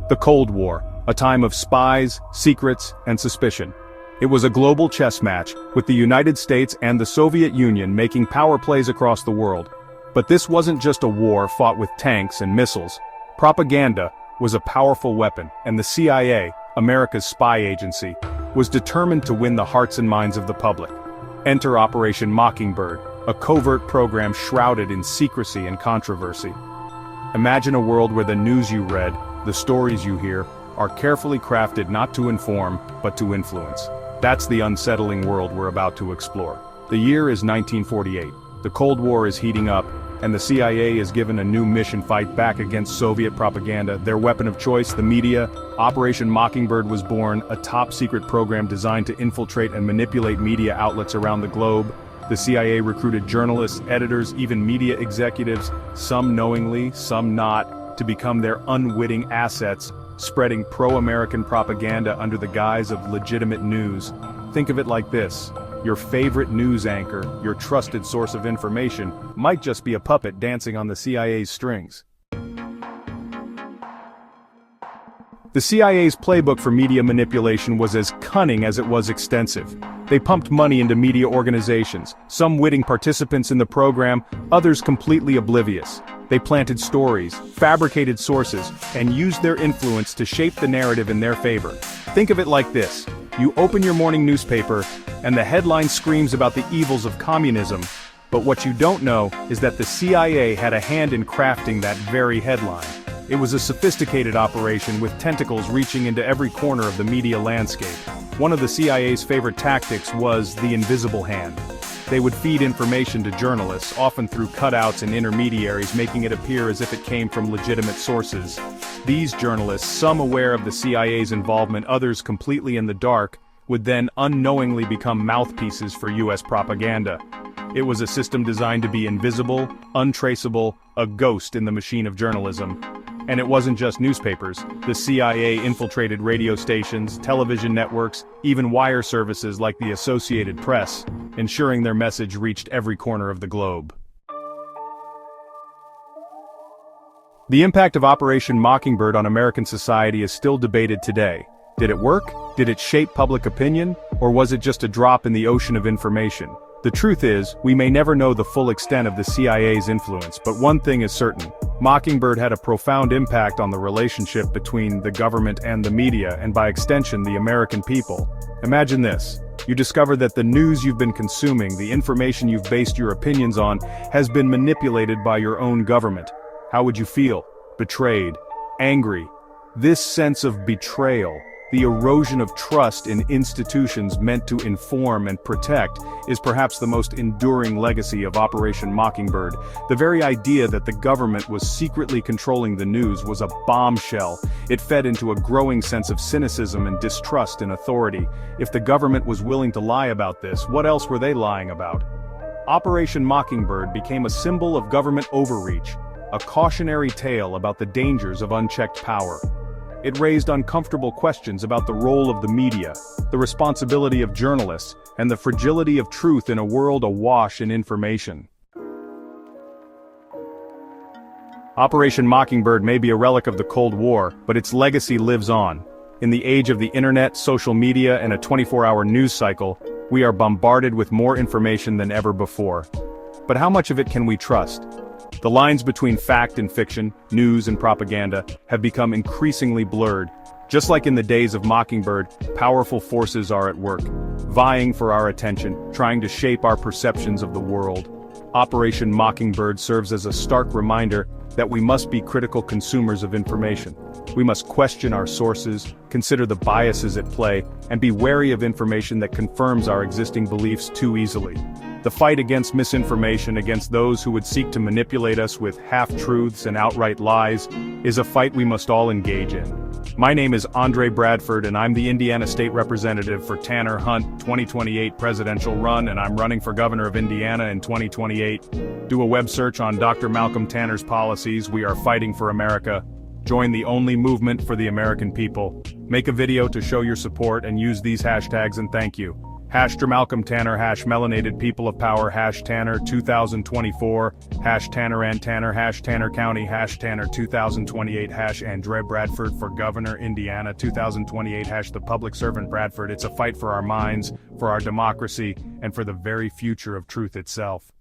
The Cold War, a time of spies, secrets, and suspicion. It was a global chess match, with the United States and the Soviet Union making power plays across the world. But this wasn't just a war fought with tanks and missiles. Propaganda was a powerful weapon, and the CIA, America's spy agency, was determined to win the hearts and minds of the public. Enter Operation Mockingbird, a covert program shrouded in secrecy and controversy. Imagine a world where the news you read, the stories you hear, are carefully crafted not to inform, but to influence. That's the unsettling world we're about to explore. The year is 1948. The Cold War is heating up, and the CIA is given a new mission: fight back against Soviet propaganda. Their weapon of choice, the media. Operation Mockingbird was born, a top-secret program designed to infiltrate and manipulate media outlets around the globe. The CIA recruited journalists, editors, even media executives, some knowingly, some not, to become their unwitting assets, spreading pro-American propaganda under the guise of legitimate news. Think of it like this: your favorite news anchor, your trusted source of information, might just be a puppet dancing on the CIA's strings. The CIA's playbook for media manipulation was as cunning as it was extensive. They pumped money into media organizations, some witting participants in the program, others completely oblivious. They planted stories, fabricated sources, and used their influence to shape the narrative in their favor. Think of it like this: you open your morning newspaper, and the headline screams about the evils of communism, but what you don't know is that the CIA had a hand in crafting that very headline. It was a sophisticated operation with tentacles reaching into every corner of the media landscape. One of the CIA's favorite tactics was the invisible hand. They would feed information to journalists, often through cutouts and intermediaries, making it appear as if it came from legitimate sources. These journalists, some aware of the CIA's involvement, others completely in the dark, would then unknowingly become mouthpieces for US propaganda. It was a system designed to be invisible, untraceable, a ghost in the machine of journalism. And it wasn't just newspapers. The CIA infiltrated radio stations, television networks, even wire services like the Associated Press, ensuring their message reached every corner of the globe. The impact of Operation Mockingbird on American society is still debated today. Did it work? Did it shape public opinion? Or was it just a drop in the ocean of information? The truth is, we may never know the full extent of the CIA's influence, but one thing is certain: Mockingbird had a profound impact on the relationship between the government and the media, and by extension the American people. Imagine this: you discover that the news you've been consuming, the information you've based your opinions on, has been manipulated by your own government. How would you feel? Betrayed? Angry? This sense of betrayal, the erosion of trust in institutions meant to inform and protect, is perhaps the most enduring legacy of Operation Mockingbird. The very idea that the government was secretly controlling the news was a bombshell. It fed into a growing sense of cynicism and distrust in authority. If the government was willing to lie about this, what else were they lying about? Operation Mockingbird became a symbol of government overreach, a cautionary tale about the dangers of unchecked power. It raised uncomfortable questions about the role of the media, the responsibility of journalists, and the fragility of truth in a world awash in information. Operation Mockingbird may be a relic of the Cold War, but its legacy lives on. In the age of the internet, social media, and a 24-hour news cycle, we are bombarded with more information than ever before. But how much of it can we trust? The lines between fact and fiction, news and propaganda, have become increasingly blurred. Just like in the days of Mockingbird, powerful forces are at work, vying for our attention, trying to shape our perceptions of the world. Operation Mockingbird serves as a stark reminder that we must be critical consumers of information. We must question our sources, consider the biases at play, and be wary of information that confirms our existing beliefs too easily. The fight against misinformation, against those who would seek to manipulate us with half-truths and outright lies, is a fight we must all engage in. My name is Bradford, and I'm the Indiana State Representative for Tanner Hunt 2028 presidential run, and I'm running for governor of Indiana in 2028. Do a web search on Dr. Malcolm Tanner's policies. We are fighting for America. Join the only movement for the American people. Make a video to show your support and use these hashtags, and thank you. Hash Malcolm Tanner, hash melanated people of power, hash Tanner 2024, hash Tanner Tanner, hash Tanner County, hash Tanner 2028, hash Andre Bradford for Governor, Indiana 2028, hash the public servant Bradford. It's a fight for our minds, for our democracy, and for the very future of truth itself.